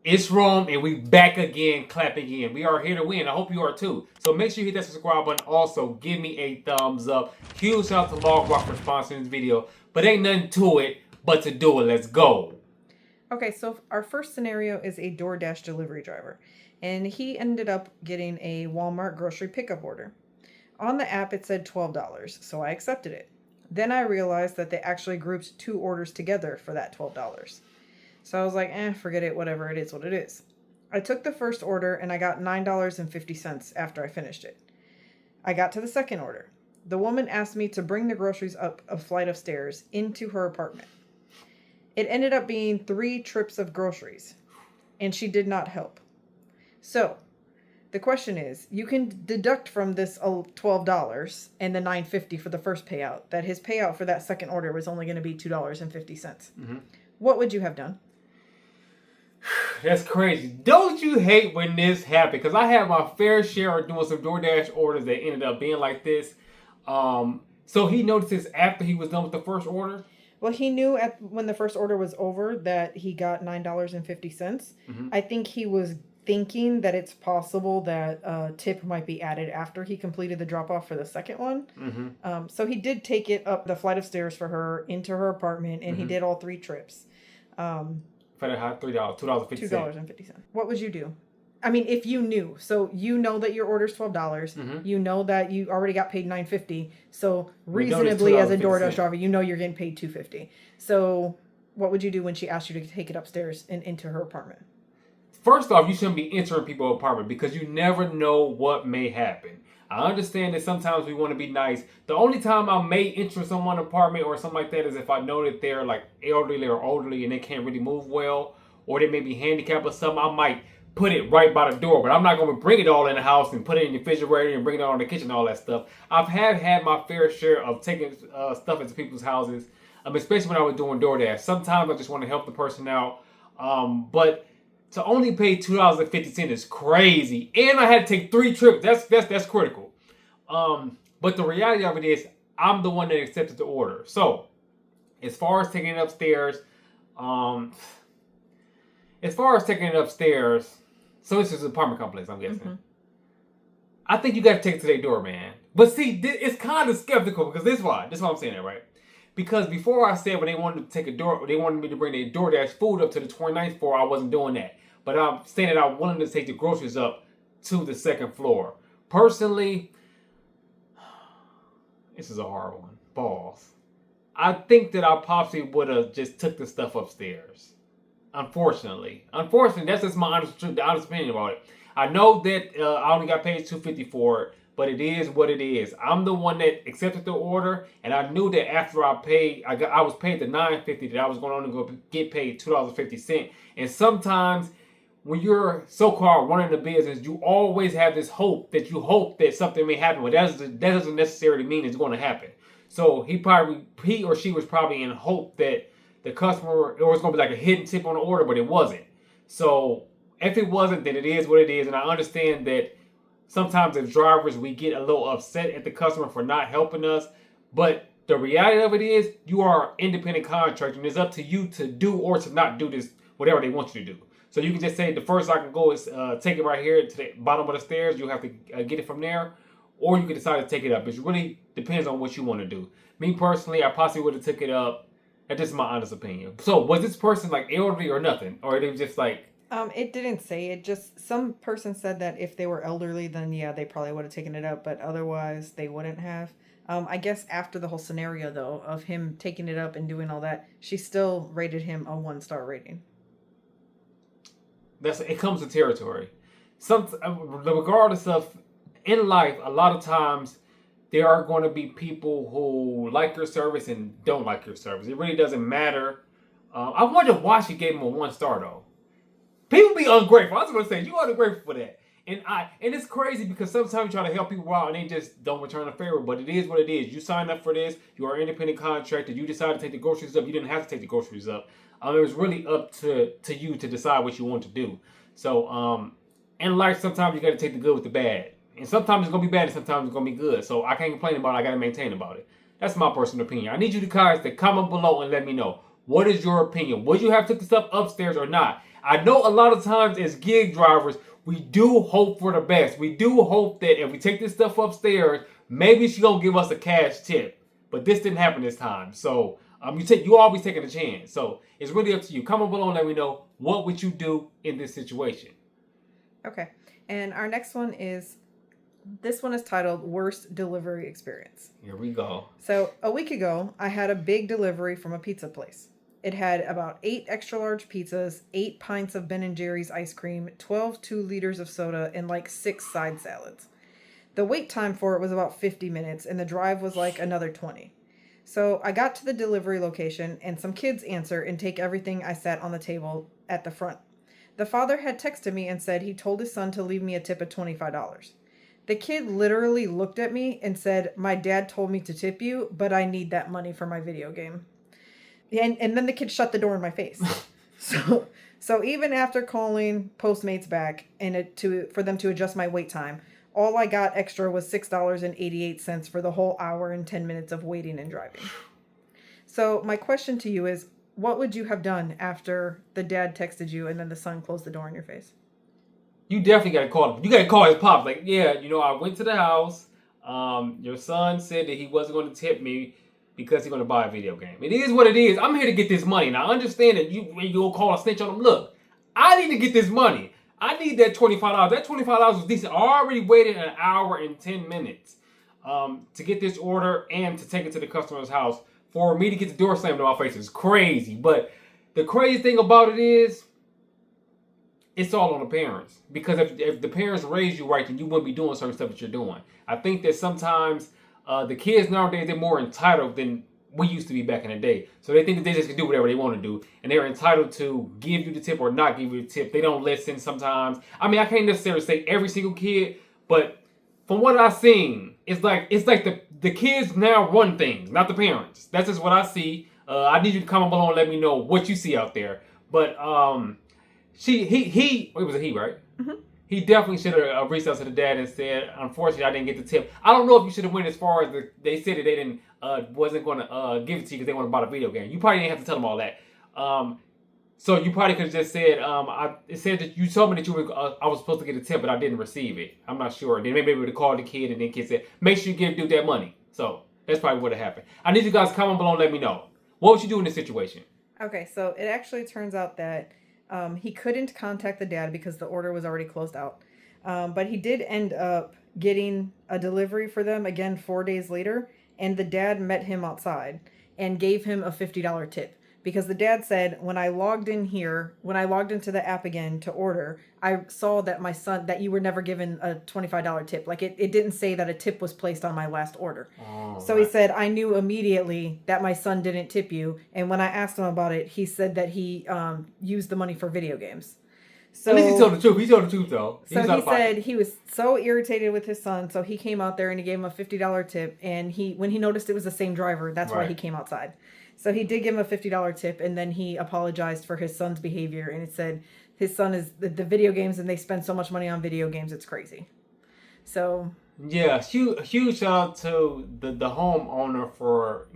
It's Rome, and we back again, clapping again. We are here to win. I hope you are too. So make sure you hit that subscribe button. Also, give me a thumbs up. Huge shout out to Log Rock for sponsoring this video. But ain't nothing to it but to do it. Let's go. Okay, so our first scenario is a DoorDash delivery driver. And he ended up getting a Walmart grocery pickup order. On the app, it said $12, so I accepted it. Then I realized that they actually grouped 2 orders together for that $12. So I was like, forget it, whatever, it is what it is. I took the first order and I got $9.50 after I finished it. I got to the second order. The woman asked me to bring the groceries up a flight of stairs into her apartment. It ended up being 3 trips of groceries, and she did not help. So, the question is, you can deduct from this $12 and the $9.50 for the first payout that his payout for that second order was only going to be $2.50. Mm-hmm. What would you have done? That's crazy. Don't you hate when this happened? Because I had my fair share of doing some DoorDash orders that ended up being like this. So he noticed this after he was done with the first order? Well, he knew when the first order was over that he got $9.50. Mm-hmm. I think he was thinking that it's possible that a tip might be added after he completed the drop-off for the second one. Mm-hmm. So he did take it up the flight of stairs for her into her apartment, and he did all 3 trips. For the hot $2.50. $2.50. What would you do? I mean, if you knew. So you know that your order's $12. Mm-hmm. You know that you already got paid $9.50. So reasonably, as a DoorDash driver, you know you're getting paid $2.50. So what would you do when she asked you to take it upstairs and into her apartment? First off, you shouldn't be entering people's apartment because you never know what may happen. I understand that sometimes we want to be nice. The only time I may enter someone's apartment or something like that is if I know that they're like elderly or elderly and they can't really move well, or they may be handicapped or something. I might put it right by the door, but I'm not going to bring it all in the house and put it in the refrigerator and bring it all in the kitchen and all that stuff. I've had my fair share of taking stuff into people's houses, especially when I was doing DoorDash. Sometimes I just want to help the person out, but to only pay $2.50 is crazy, and I had to take 3 trips. That's critical. But the reality of it is, I'm the one that accepted the order. So, as far as taking it upstairs, so this is an apartment complex, I'm guessing. Mm-hmm. I think you got to take it to their door, man. But see, it's kind of skeptical because this is why I'm saying that, right? Because before I said when they wanted me to bring their DoorDash food up to the 29th floor, I wasn't doing that. But I'm saying that I'm willing to take the groceries up to the 2nd floor. Personally, this is a hard one. Balls. I think that I possibly would have just took the stuff upstairs. Unfortunately, that's just my honest opinion about it. I know that I only got paid $2.50 for it, but it is what it is. I'm the one that accepted the order, and I knew that after I was paid the $9.50 that I was going to go get paid $2.50. And sometimes when you're so-called running the business, you always have this hope that something may happen, but that doesn't necessarily mean it's going to happen. So he or she was probably in hope that the customer, it was going to be like a hidden tip on the order, but it wasn't. So if it wasn't, then it is what it is. And I understand that sometimes as drivers, we get a little upset at the customer for not helping us. But the reality of it is, you are an independent contractor, and it's up to you to do or to not do this, whatever they want you to do. So you can just say, the first I can go is take it right here to the bottom of the stairs. You have to get it from there. Or you can decide to take it up. It really depends on what you want to do. Me personally, I possibly would have took it up. That's just my honest opinion. So was this person like elderly or nothing? Or they just like... It didn't say. It just, some person said that if they were elderly, then yeah, they probably would have taken it up. But otherwise, they wouldn't have. I guess after the whole scenario, though, of him taking it up and doing all that, she still rated him a 1-star rating. It comes with territory. Regardless of, in life, a lot of times there are going to be people who like your service and don't like your service. It really doesn't matter. I wonder why she gave him a 1-star though. People be ungrateful. I was going to say, you are ungrateful for that. And it's crazy because sometimes you try to help people out and they just don't return a favor. But it is what it is. You signed up for this. You are an independent contractor. You decided to take the groceries up. You didn't have to take the groceries up. It was really up to you to decide what you want to do. So in life, sometimes you got to take the good with the bad. And sometimes it's going to be bad and sometimes it's going to be good. So I can't complain about it. I got to maintain about it. That's my personal opinion. I need you guys to comment below and let me know. What is your opinion? Would you have took the stuff upstairs or not? I know a lot of times as gig drivers, we do hope for the best. We do hope that if we take this stuff upstairs, maybe she's gonna give us a cash tip. But this didn't happen this time. So you always taking a chance. So it's really up to you. Comment below and let me know, what would you do in this situation. Okay. And our next one is, this one is titled Worst Delivery Experience. Here we go. So a week ago, I had a big delivery from a pizza place. It had about 8 extra large pizzas, 8 pints of Ben & Jerry's ice cream, 12 2-liters of soda, and like 6 side salads. The wait time for it was about 50 minutes, and the drive was like another 20. So I got to the delivery location, and some kids answer and take everything I set on the table at the front. The father had texted me and said he told his son to leave me a tip of $25. The kid literally looked at me and said, "My dad told me to tip you, but I need that money for my video game." And then the kid shut the door in my face. So even after calling Postmates back and for them to adjust my wait time, all I got extra was $6.88 for the whole hour and 10 minutes of waiting and driving. So my question to you is, what would you have done after the dad texted you and then the son closed the door in your face? You definitely got to call him. You got to call his pops. Like, yeah, I went to the house. Your son said that he wasn't going to tip me because he's going to buy a video game. It is what it is. I'm here to get this money. Now, I understand that you'll call a snitch on him. Look, I need to get this money. I need that $25. That $25 was decent. I already waited an hour and 10 minutes to get this order and to take it to the customer's house. For me to get the door slammed in my face is crazy. But the crazy thing about it is, it's all on the parents. Because if the parents raise you right, then you wouldn't be doing certain stuff that you're doing. I think that sometimes the kids nowadays, they're more entitled than we used to be back in the day. So they think that they just can do whatever they want to do. And they're entitled to give you the tip or not give you the tip. They don't listen sometimes. I mean, I can't necessarily say every single kid, but from what I've seen, it's like the kids now run things, not the parents. That's just what I see. I need you to comment below and let me know what you see out there. But it was a he, right? Mm-hmm. He definitely should have reached out to the dad and said, "Unfortunately, I didn't get the tip." I don't know if you should have went as far as they said that they didn't wasn't going to give it to you because they want to buy a video game. You probably didn't have to tell them all that. So you probably could have just said, "It said that you told me that I was supposed to get a tip, but I didn't receive it." I'm not sure. Then maybe they would have called the kid, and then the kid said, "Make sure you give dude that money." So that's probably what happened. I need you guys to comment below and let me know, what would you do in this situation? Okay, so it actually turns out that he couldn't contact the dad because the order was already closed out. But he did end up getting a delivery for them again 4 days later. And the dad met him outside and gave him a $50 tip. Because the dad said, when I logged into the app again to order, I saw that that you were never given a $25 tip. Like it didn't say that a tip was placed on my last order. So he said, I knew immediately that my son didn't tip you. And when I asked him about it, he said that he used the money for video games. So, at least he told the truth. He told the truth, though. So he said he was so irritated with his son, so he came out there and he gave him a $50 tip. And when he noticed it was the same driver, that's why he came outside. So he did give him a $50 tip, and then he apologized for his son's behavior. And it said his son is the video games, and they spend so much money on video games, it's crazy. So yeah, huge shout out to the homeowner for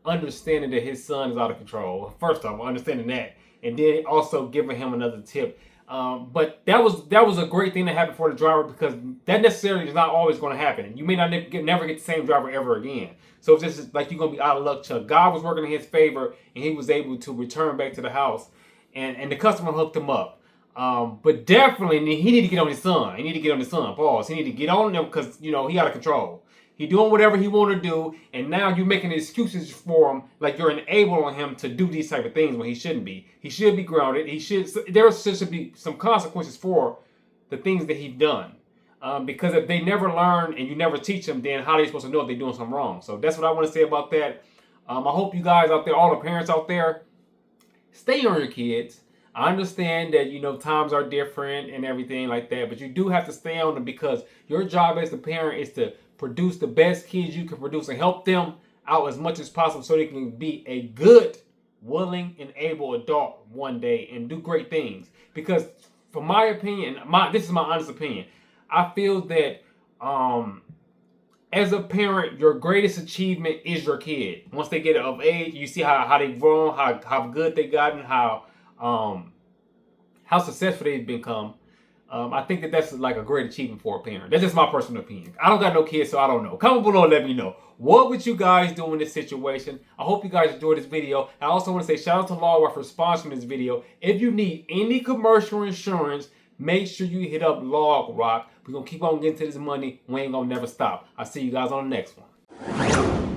understanding that his son is out of control. First off, understanding that, and then also giving him another tip. But that was a great thing that happened for the driver, because that necessarily is not always going to happen. You may not never get the same driver ever again. So if this is like you're going to be out of luck, Chuck. God was working in his favor, and he was able to return back to the house, and the customer hooked him up. But definitely he need to get on his son. He need to get on his son. Pause. He need to get on them because he out of control. He doing whatever he want to do, and now you're making excuses for him, like you're enabling him to do these type of things when he shouldn't be. He should be grounded. There should be some consequences for the things that he's done. Because if they never learn and you never teach them, then how are they supposed to know if they're doing something wrong? So that's what I want to say about that. I hope you guys out there, all the parents out there, stay on your kids. I understand that, times are different and everything like that, but you do have to stay on them, because your job as the parent is to produce the best kids you can produce and help them out as much as possible so they can be a good, willing, and able adult one day and do great things. Because from my opinion, this is my honest opinion, I feel that as a parent, your greatest achievement is your kid. Once they get of age, you see how they've grown, how good they gotten, how how successful they've become. I think that that's like a great achievement for a parent. That's just my personal opinion. I don't got no kids, so I don't know. Comment below and let me know. What would you guys do in this situation? I hope you guys enjoyed this video. I also want to say shout out to Lawwire for sponsoring this video. If you need any commercial insurance, make sure you hit up Log Rock. We're going to keep on getting to this money. We ain't going to never stop. I'll see you guys on the next one.